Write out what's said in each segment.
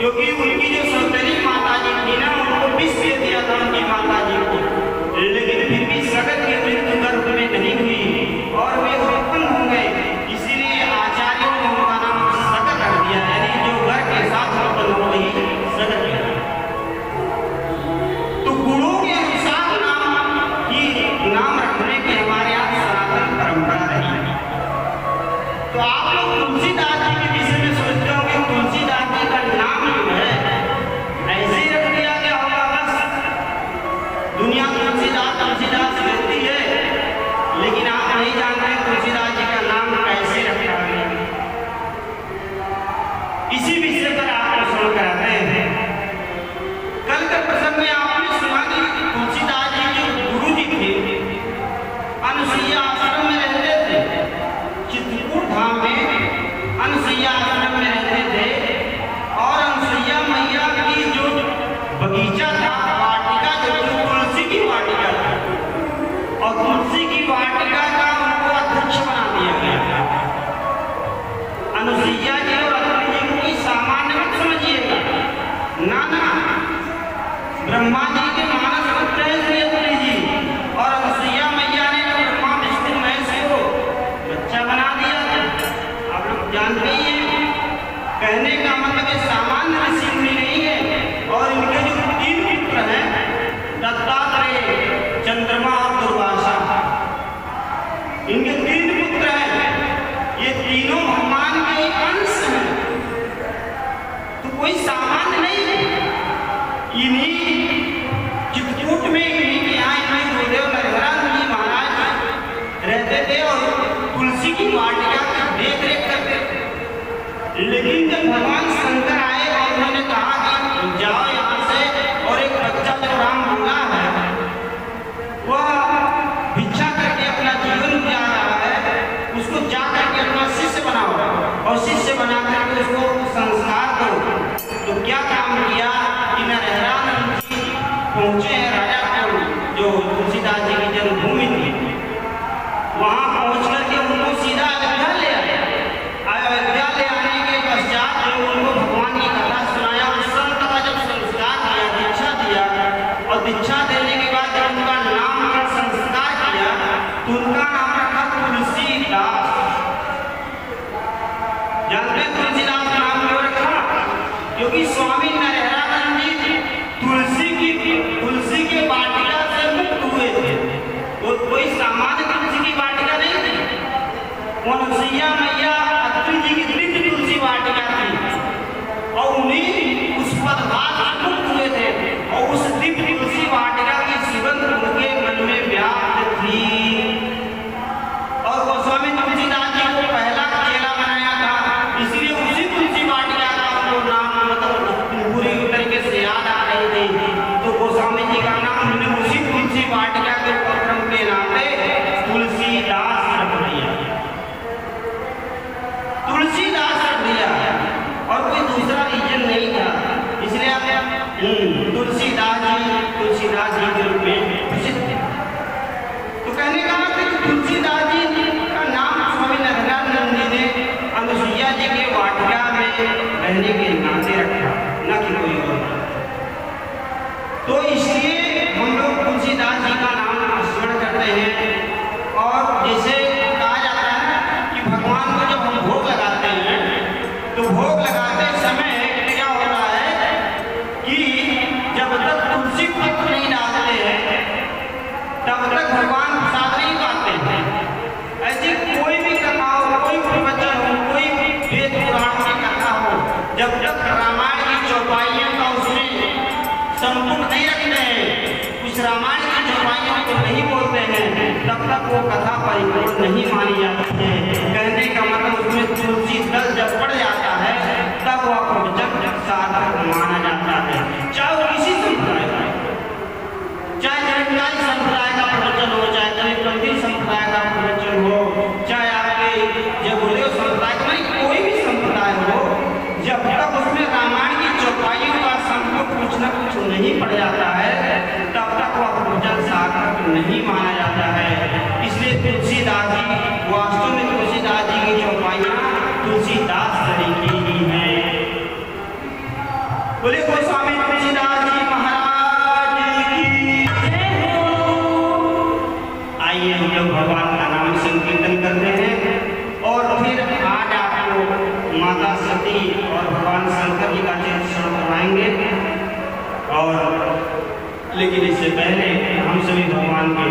क्योंकि उनकी जो सौतेली माता जी थी ना, उनको विष दे दिया था उनकी माता जी को, लेकिन फिर भी सगर की मृत्यु गर्भ में नहीं हुई और वे उत्पन्न हो गए। इसीलिए आचार्यों ने उनका नाम सगर रख दिया, यानी जो गर्भ के साथ उत्पन्न हो गई सगर की। तो गुणों के अनुसार नाम रखने की हमारे यहाँ सनातन परंपरा रही। तो आप लोग तुलसीदास जी के विषय में सोचते हो कि तुलसीदास जी का नाम जो है ऐसे ही रख दिया गया होगा, बस दुनिया तुलसीदास तुलसीदास कहती है, लेकिन आप नहीं जानते तुलसीदास जी का नाम कैसे रखा गया। इसी विषय पर आपको सुन कराते हैं। कल के प्रसंग में आपने सुना कि तुलसीदास जी जो गुरु जी थे, अनसुईया आश्रम में रहते थे, चित्रकूट धाम में अनसुईया आश्रम में रहते थे। और अनसुईया मैया की जो बगीचा था, वाटिका जो तुलसी की वाटिका था, और तुलसी की वाटिका का उनको अध्यक्ष बना दिया गया। अनुसुईया जी और अत्रि जी को कोई सामान्य मत समझिएगा, ना ना, ब्रह्मा जी के मानस पुत्र हैं श्री अत्रि जी, और अनुसुईया मैया ने ब्रह्मा विष्णु महेश को बच्चा बना दिया। आप लोग जानते ही हैं, कहने का मतलब ये सामान्य ऋषि मुनि नहीं है। और इनके जो 3 पुत्र हैं, दत्तात्रेय, चंद्रमा और दुर्वासा, इनके 3 पुत्र हैं। ये तीनों भगवान के अंश हैं, तो कोई सामान्य नहीं है। इन्हीं चित्रकूट में इन्हीं के यहाँ इन्हीं गुरुदेव नरहरानंद जी महाराज रहते थे और तुलसी की वाटिका की देख रेख करते थे। लेकिन जब भगवान शंकर आए और उन्होंने कहा कि जाओ यहाँ से, और एक बच्चा जो राम बोला है वह भिक्षा करके अपना जीवन गुजार रहा है, उसको जा करके अपना शिष्य बनाओ और शिष्य बना करके उसको संस्कार करो। तो क्या काम किया कि नरहरानंद जी पहुंचे हैं राजापुर, जो तुलसीदास जी की जन्मभूमि थी, वहां पहुंच करके उनको सीधा अयोध्या ले आए। अयोध्या ले आने के पश्चात जो उनको भगवान की कथा सुनाया, उस संत का जब संस्कार किया, दीक्षा दिया, और दीक्षा देने के बाद जब उनका नाम का संस्कार किया तो उनका नाम रखा तुलसीदास। जानते हैं तुलसीदास का नाम क्यों रखा? क्योंकि स्वामी नरहरानंद जी तुलसी के वाटिका से मुक्त हुए थे। वो कोई सामान्य तुलसी की वाटिका नहीं थी, वो अनुसुईया मैया अत्रि जी की दिव्य तुलसी वाटिका थी, और उन्हीं उस पदभाग से मुक्त हुए थे। और उस दिव्य तुलसी वाटिका की सुगंध उनके मन में व्याप्त थी। और गोस्वामी तुलसीदास जी को पहला चेला बनाया था, इसलिए उसी तुलसी वाटिका का उनको नाम मतलब पूरी तरीके से याद आ रही थी। तो गोस्वामी जी का नाम उन्होंने उसी तुलसी वाटिका के उपक्रम के नाते तुलसीदास रख दिया, तुलसीदास रख दिया, और कोई दूसरा रीजन नहीं था। इसलिए तुलसीदास जी के रूप में प्रसिद्ध थे। तो कहने का मतलब तुलसीदास जी का नाम स्वामी नरहरानंद जी ने अनुसुईया जी के वाटिका में रहने के नाते रखा, न कि कोई और। तो इसलिए हम लोग तुलसीदास जी का नाम स्मरण करते हैं। और जैसे कहा जाता है कि भगवान को जब हम भोग लगाते हैं, तो भोग लगाते समय क्या होता है कि जब तक तुलसी पत्र नहीं डालते हैं, तब तक भगवान प्रसाद नहीं पाते हैं। ऐसे कोई भी कथा हो, कोई प्रवचन हो, कोई वेद पुराण की कथा हो, जब तक रामायण की चौपाइयों का उसमें संपुट नहीं रखते हैं, उस रामायण की चौपाइयों को नहीं बोलते हैं, तब तक वो कथा परिपूर्ण नहीं मानी जाती है। कहने का मतलब उसमें तुलसी दल जब पड़ जाता है, तब वह प्रवचन सार्थक माना जाता है। चाहे वो किसी संप्रदाय का, चाहे जैनकाई संप्रदाय का प्रवचन हो, चाहे कबीरपंथी संप्रदाय का प्रवचन हो, चाहे आपके जगुदेव संप्रदाय का, कोई भी संप्रदाय हो, जब तक उसमें रामायण की चौपाइयों का संपुट कुछ न कुछ नहीं पड़ जाता है, तब तक वह प्रवचन सार्थक नहीं माना जाता है। इसलिए तुलसीदास जी, वास्तव में तुलसीदास जी की चौपाइयाँ तुलसीदास तरीके की हैं।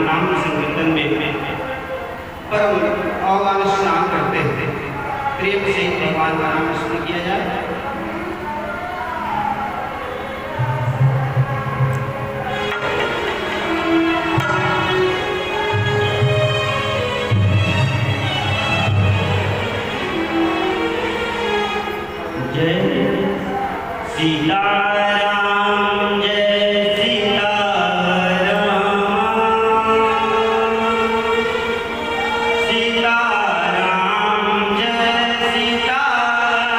नाम संकीर्तन में परम अवगान स्नान करते हैं। प्रेम से भगवान का नाम स्मरण किया जाए। जय सीताराम जय सीताराम, सीताराम जय सीताराम,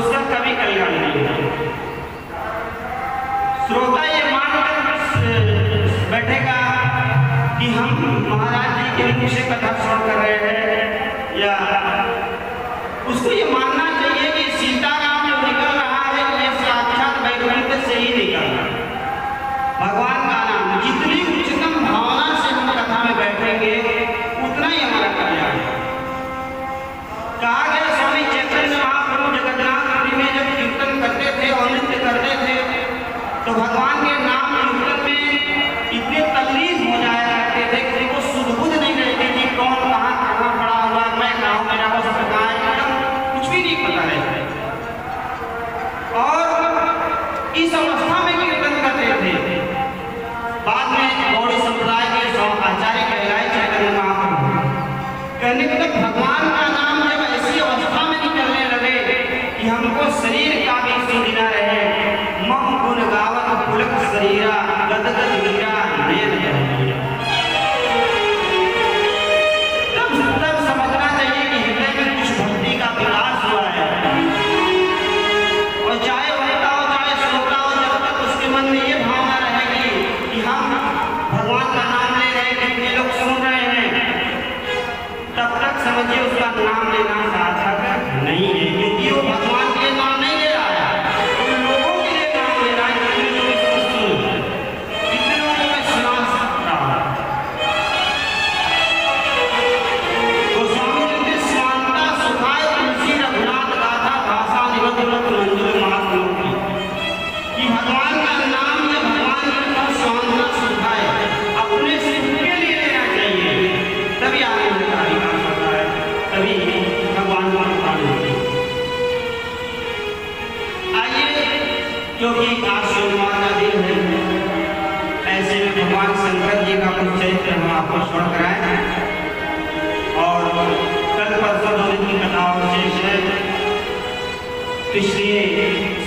उसका कभी कल्याण नहीं होगा। श्रोता ये मानकर बैठेगा कि हम महाराज जी के मुख से कथा श्रवण कर रहे हैं, या उसको ये मानना चाहिए कि सीताराम जो निकल रहा है ये साक्षात वैकुंठ से ही निकल रहा है। भगवान का नाम जितनी उच्चतम भावना से हम कथा में बैठेंगे उतना ही हमारा कल्याण है। कहा गया स्वामी चैतन्य महाप्रभु जगन्नाथपुरी में जब कीर्तन करते थे और नृत्य करते थे तो भगवान के नाम कीर्तन में इतने तल्लीन हो जाया करते थे कि उनको सुध-बुध नहीं रहती थी, कौन कहाँ कहाँ पड़ा हुआ, मैं कहाँ हूँ, मेरा वस्त्र कहाँ है, एकदम कुछ भी नहीं पता रहता। और इस अवस्था में कीर्तन करते थे। बाद में गौड़ी संप्रदाय के आचार्य कहलाए चैतन्य महाप्रभु, कहने के लिए भगवान का नाम जब ऐसी अवस्था में निकलने लगे कि हमको शरीर का भी सुध न रहे, मम गुण गावत पुलक शरीरा गदगद मीरा नयन जहरीरा। तब समझना चाहिए कि हृदय में कुछ भक्ति का विकास हुआ है। और चाहे वक्ता हो चाहे श्रोता हो, जब तक उसके मन में ये भावना रहेगी कि हम भगवान का नाम ले रहे हैं, कितने लोग सुन रहे हैं, तब तक समझिए उसका नाम लेना सार्थक नहीं है, क्योंकि वो भगवान के नाम नहीं ले रहा है, उन लोगों के लिए नाम ले रहा है जितने लोग इसको सुन रहे हैं, जितने लोगों में सुना सकता है। गोस्वामी जी ने स्वांता सुखाय तुलसी रघुनाथ गाथा भाषा निबंध मंजुल महात्मा की कि भगवान का नाम या भगवान का स्वांता सुखाय अपने सुख के लिए लेना चाहिए, तभी आगे तभी भगवान का नाम होते। आइए, क्योंकि आज सोमवार का दिन है, ऐसे में भगवान शंकर जी का कुछ चरित्र हम आपको श्रवण कराएं, और कल परसों 2 दिन की कथा और शेष है, तो इसलिए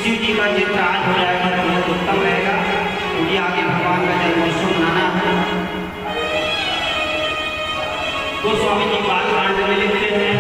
शिव जी का चित्र आज हो जाएगा तो बहुत उत्तम रहेगा, क्योंकि आगे भगवान का जन्मोत्सव मनाना है। गोस्वामी जी बालकांड में लिखते हैं,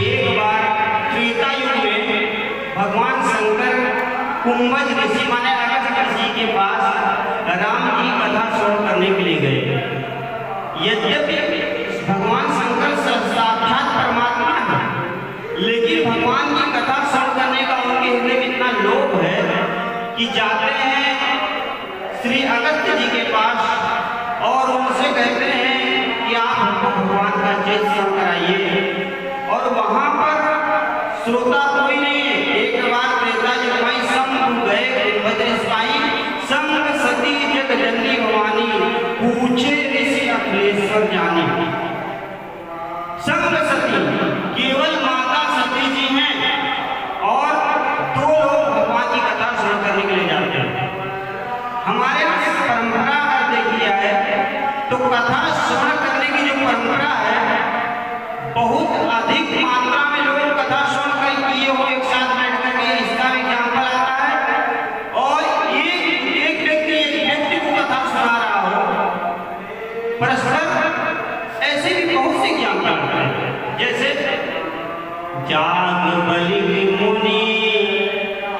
एक बार त्रेता जुग माही, कुंभज ऋषि माने अगस्त्य ऋषि के पास राम की कथा श्रवण करने के लिए गए। यद्यपि भगवान शंकर साक्षात परमात्मा है, लेकिन भगवान की कथा श्रवण करने का उनके हृदय में इतना लोभ है कि जाते हैं श्री अगस्त्य जी के पास और उनसे कहते हैं कि आप हमको भगवान का चरित्र श्रवण कराइए। और वहां पर श्रोता कोई नहीं है। एक बार त्रेता युग में संग गए बद्रिस्पाई, संग सती जग जननी भवानी, पूछे ऋषि अखिलेश्वर जानी। संग सती केवल माता सती जी हैं और 2 लोग भगवान की कथा श्रवण करने के लिए जाते हैं। हमारे यहाँ परंपरा अगर देखी जाए तो कथा श्रवण करने की जो परंपरा है, बहुत अधिक मात्रा में लोग कथा श्रवण किए हो एक साथ बैठ करके, इसका एग्जाम्पल आता है। और एक व्यक्ति को कथा सुना रहा हो परस्पर, ऐसे भी बहुत से एग्जाम्पल हैं। जैसे जाग बलि मुनि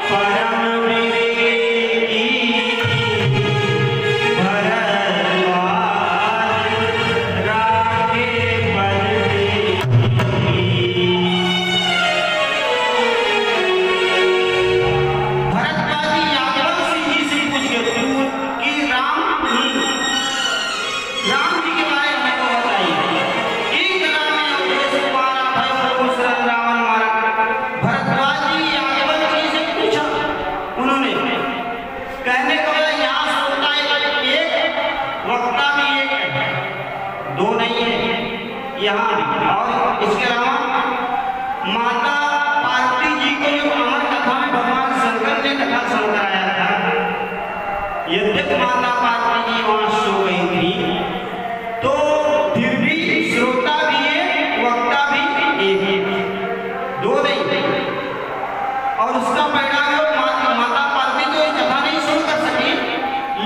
परम विवेकी, भरद्वाज दो नहीं है यहाँ भी। और इसके अलावा माता पार्वती जी को जो अमर कथा में भगवान शंकर ने कथा सुन कराया था, यद्यपि माता पार्वती जी वहां सो गई थी, तो फिर भी श्रोता भी है, वक्ता भी एक है, दो नहीं। और उसका परिणाम माता पार्वती तो ये कथा नहीं सुन कर सकी,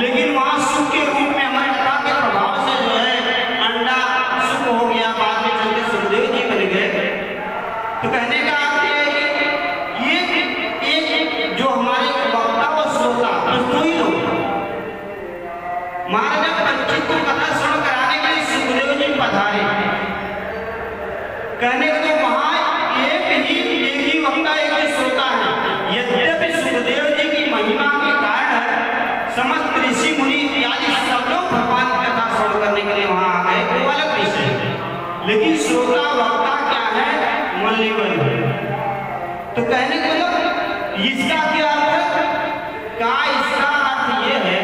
लेकिन वहां सुख के रूप में हमारे कथा के प्रभाव से जो है अंडा सुख हो गया, बाद में चलते सुखदेव जी बन गए। तो कहने का अर्थ ये एक जो हमारे वक्ता और श्रोता दो ही लोग, महाराजा परीक्षित को कथा सुन कराने के लिए सुखदेव जी पधारे। कहने को तो वहां एक ही वक्ता एक ही श्रोता है। यद्यपि सुखदेव जी की महिमा के कारण समस्त ऋषि मुनि इत्यादि सब लोग भगवान की कथा सुन करने के लिए वहां आ गए, तो अलग विषय है। लेकिन श्रोता वक्ता क्या है, मल्लिबल। तो कहने को तो इसका क्या अर्थ का, इसका अर्थ ये है।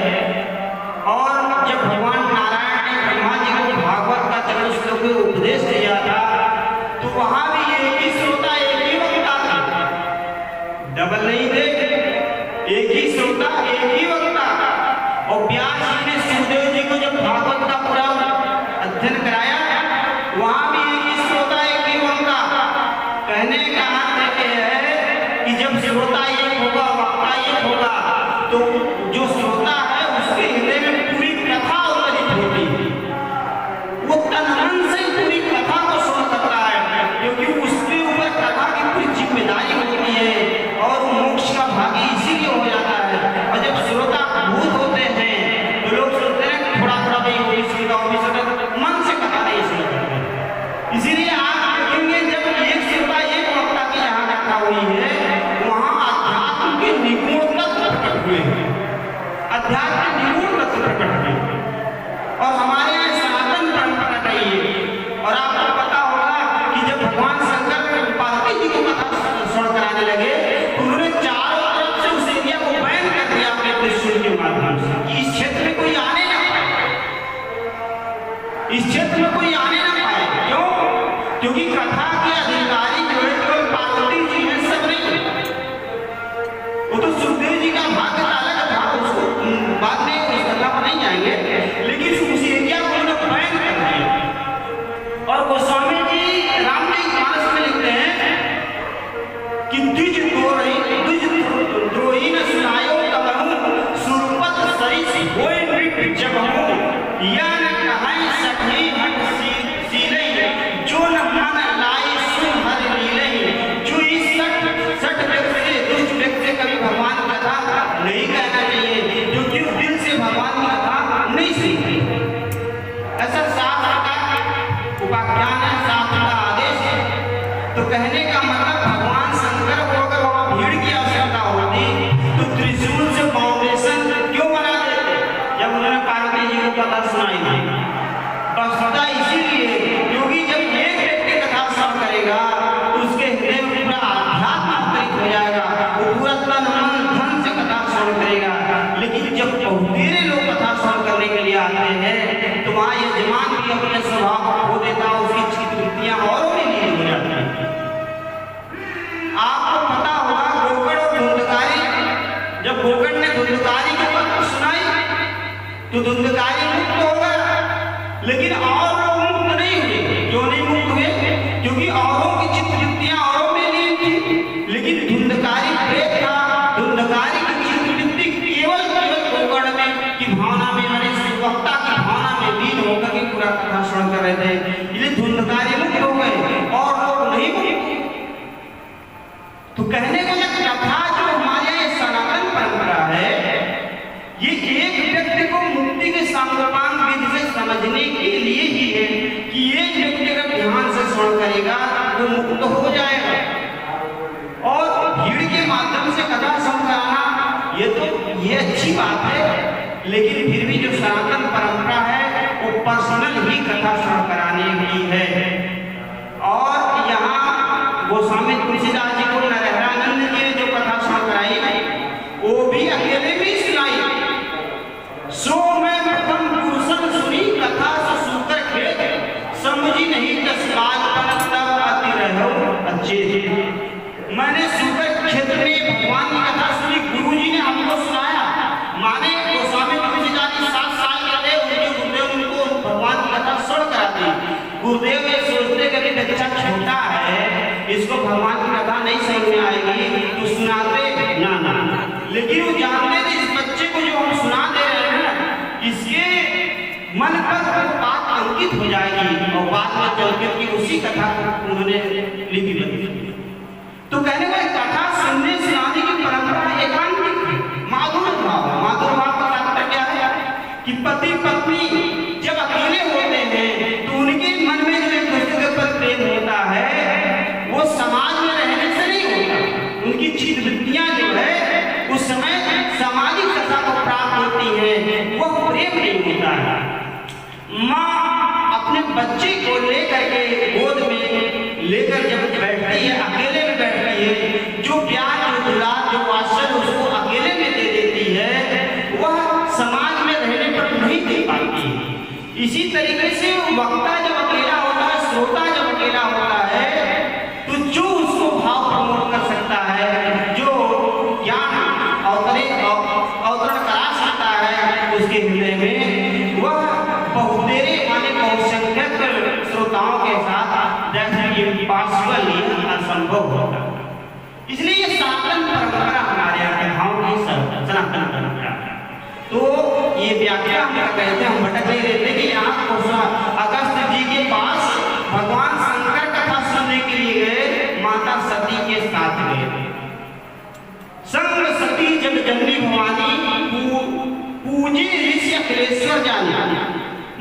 और जब भगवान नारायण ने ब्रह्मा जी को भागवत का चरण श्लोक में उपदेश दिया था, तो वहां भी एक ही श्रोता एक ही वक्ता था, डबल नहीं थे, एक ही श्रोता एक ही वक्ता। और व्यास जी ने सुखदेव जी को जब भागवत का पूरा अध्ययन कराया, वहां भी एक ही श्रोता एक ही वक्ता। कहने का अर्थ यह है कि जब श्रोता एक होगा, वक्ता एक होगा, तो जो श्रोता है उसके हृदय में पूरी कथा अवतरित होती है, वो तन मन से पूरी कथा को सुन सकता है, क्योंकि उसके ऊपर कथा की पूरी जिम्मेदारी होती है और मोक्ष का भागी इसीलिए हो जाता है। और जब श्रोता भूत होते हैं तो लोग सोचते हैं थोड़ा थोड़ा भी हो मन से कथा नहीं सुनते। इसीलिए आप देखेंगे जब एक श्रोता एक वक्ता की जहाँ कथा हुई है, वहाँ अध्यात्म के निगुण तत्व प्रकट हुए हैं, अध्यात्म के निगुण तत्व प्रकट हुए। और हमारे यहाँ सनातन परंपरा रही है। और आपको पता होगा कि जब भगवान शंकर पार्वती जी को कथा सुन कराने लगे, तो उन्होंने चारों तरफ से उस एरिया को बैन कर दिया अपने त्रिशूल के माध्यम से, कि इस क्षेत्र में कोई आने ना पाए, इस क्षेत्र में कोई आने ना पाए। क्यों? क्योंकि कथा के अधिकारी जो है केवल पार्वती जी हैं, सब नहीं। वो तो सुखदेव जी का भाग्य अलग था, उसको बाद में उस कथा पर नहीं जाएंगे, लेकिन उस एरिया को उन्होंने बैन कर दिया। और गोस्वामी जी रामचरित मानस में लिखते हैं कि द्विज द्रोही न सुनायो कबहु, सुरपत सरिस होय नृप जबहु, या न कहाय सखी हट सीलई, जो न मन लाए सुन हर लीलई। जो इस सठ व्यक्ति से, दुष्ट व्यक्ति से कभी भगवान की कथा नहीं कहना चाहिए, जो कि दिल से भगवान की कथा नहीं सीखती। ऐसा शास्त्र का उपाख्यान है, शास्त्र का आदेश है। तो कहने का मतलब भगवान शंकर को अगर वहां भीड़ की आवश्यकता होती तो त्रिशूल से फाउंडेशन क्यों बना देते जब उन्होंने पार्वती जी को कथा सुनाई थी? वस्तुतः इसीलिए क्योंकि जब एक व्यक्ति कथा सुन करेगा तो उसके हृदय में पूरा अध्यात्म अवतरित हो जाएगा, वो पूरा तन मन धन से कथा सुन करेगा। लेकिन जब बहुतेरे लोग कथा सुन करने के लिए आते हैं तो वहाँ यजमान भी अपने स्वभाव को खो देता, उसकी चित्तवृत्तियां और भी लीन हो जाती हैं। आपको पता होगा गोकर्ण और धुंधकारी, जब गोकर्ण ने धुंधकारी की कथा सुनाई तो धुंधकारी मुक्त हो गया, लेकिन और लोग मुक्त नहीं हुए। क्यों नहीं मुक्त हुए? क्योंकि औरों की चित्तवृत्तियां औरों में लीन थी, लेकिन धुंधकारी प्रेत था। धुंधकारी की चित्तवृत्ति केवल गोकर्ण में की भावना में, यानी वक्ता की भावना में लीन होकर के पूरा कथा सुन कर रहे थे, इसलिए धुंधकारी मुक्त हो गए और लोग नहीं मुक्त। तो कहने का कथा जो हमारे ये सनातन परंपरा है, ये एक व्यक्ति को मुक्ति के सांप्रदायिक विधि से समझने के लिए ही है कि ये व्यक्ति अगर ध्यान से सुन करेगा तो मुक्त हो जाएगा। और भीड़ के माध्यम से कथा सुन कराना ये अच्छी बात है, लेकिन फिर भी जो सनातन परंपरा है वो पर्सनल ही कथा सुन कराने की है। और यहाँ गोस्वामी तुलसीदास जी को नरहरानंद जी ने जो कथा सुन कराई वो भी अकेले भी सुनाई। सो मैं प्रथम पुरुषन सुनी कथा से सुकर खेत, गुरुदेव ये सोचते कि अभी बच्चा छोटा है, इसको भगवान की कथा नहीं समझ में आएगी तो सुनाते ना, लेकिन वो जानते थे इस बच्चे को जो हम सुना दे रहे हैं ना, इसके मन पर बात अंकित हो जाएगी और बाद में चल करके उसी कथा को उन्होंने लिखी बनी। तो कहने को कथा सुनने सुनाने की परंपरा एकांतिक है। माधुर भाव का तात्पर्य क्या है कि पति पत्नी जब अकेले होते हैं तो उनके मन में जो एक दूसरे के ऊपर प्रेम होता है वो समाज में रहने से नहीं होता। उनकी चित्तवृत्तियां जो है उस समय सामाजिक सत्ता को प्राप्त होती है, वो प्रेम नहीं होता है। माँ अपने बच्चे को लेकर के गोद में लेकर जब बैठती है, अकेले में बैठती है, जो प्यार जो दुलार जो वात्सल्य उसको अकेले में दे देती है, वह समाज में रहने पर नहीं दे पाती है। इसी तरीके से वक्ता जब अकेला होता है, श्रोता जब अकेला होता है, तो जो उसको भाव प्रमोट कर सकता है, जो ज्ञान अवतरण करा सकता है उसके हृदय में, वह बहुतेरे माने बहुसंख्यक श्रोताओं के साथ पॉसिबल नहीं, असंभव होता। इसलिए ये सनातन परंपरा हमारे यहाँ कथाओं की सनातन परंपरा। तो ये व्याख्या हम कर रहे थे, हम भटक नहीं रहे थे कि यहाँ अगस्त जी के पास भगवान शंकर कथा सुनने के लिए गए, माता सती के साथ गए। संग सती जब जननी भवानी पूजे ऋषि अखिलेश्वर जाने,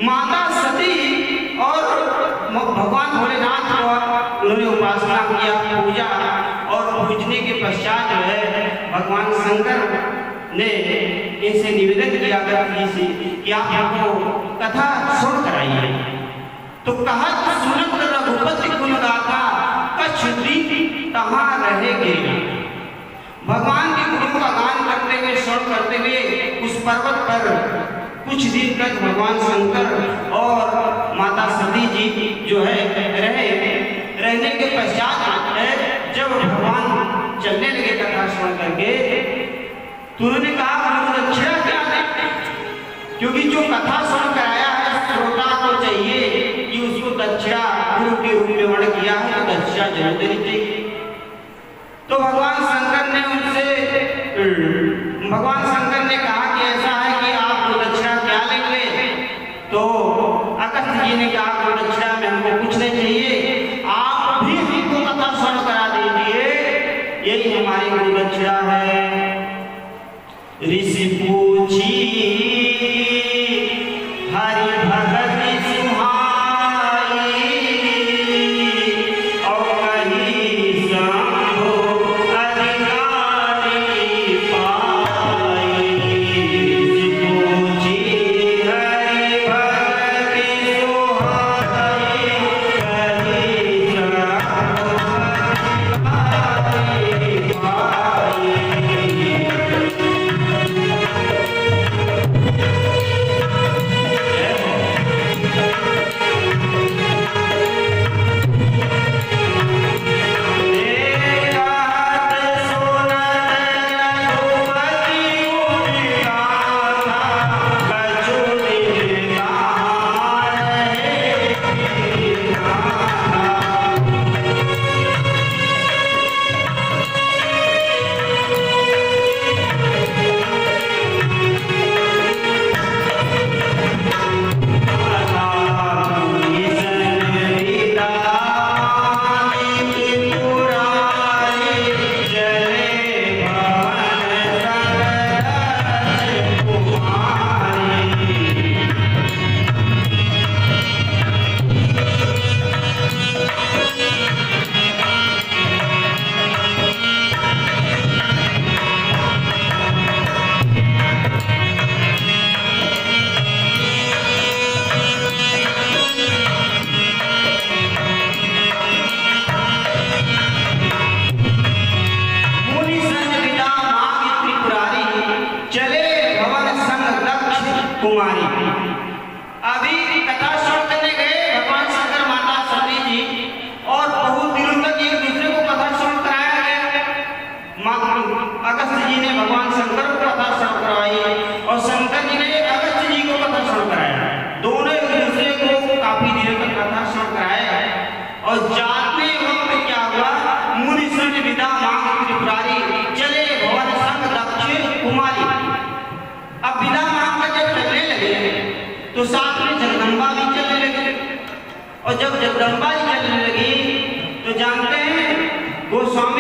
माता सती और भगवान भोलेनाथ को उन्होंने उपासना किया, पूजा, और पूजने के पश्चात जो है भगवान शंकर ने इनसे निवेदन किया से कि आप हमको कथा सुन कराइए। तो कहा सुनत रघुपति गुण गाथा कछ दिन तहाँ रहेगे। भगवान के गुणों का गान करते हुए, श्रवण करते हुए उस पर्वत पर कुछ दिन तक भगवान शंकर और माता सती जी जो है रहने के पश्चात जब भगवान चलने लगे कथा सुन करके, तो उन्होंने कहा दक्षिणा क्या दें, क्योंकि जो कथा सुन कर आया है श्रोता को चाहिए कि उसको दक्षिणा गुरु के रूप में वर्ण किया है तो दक्षिणा जरूर देनी चाहिए। तो भगवान शंकर ने कहा कि ऐसा है कि आप दक्षिणा क्या लेंगे? तो अगस्त जी ने कहा दक्षिणा में हमको कुछ नहीं चाहिए, आप भी हमको कथा सुन करा दीजिए, यही हमारी गुरु दक्षिणा है। ऋषि पूछी हरि भगत सुहाई, और कहीं शंभो अधिकारी पाई। ऋषि पूछी हरि भगत सुहाई, कहीं शंभो अधिकारी पाई। कुमारी अभी कथा श्रवण करने गए भगवान शंकर माता सती जी, और बहुत दिनों तक एक दूसरे को कथा श्रवण कराया गया। अगस्त जी ने भगवान शंकर को कथा श्रवण करवाई और शंकर जी ने अगस्त जी को कथा श्रवण कराया। दोनों एक दूसरे को काफी दिनों तक कथा श्रवण और जब जगदम्बा जी चलने लगी तो जानते हैं गोस्वामी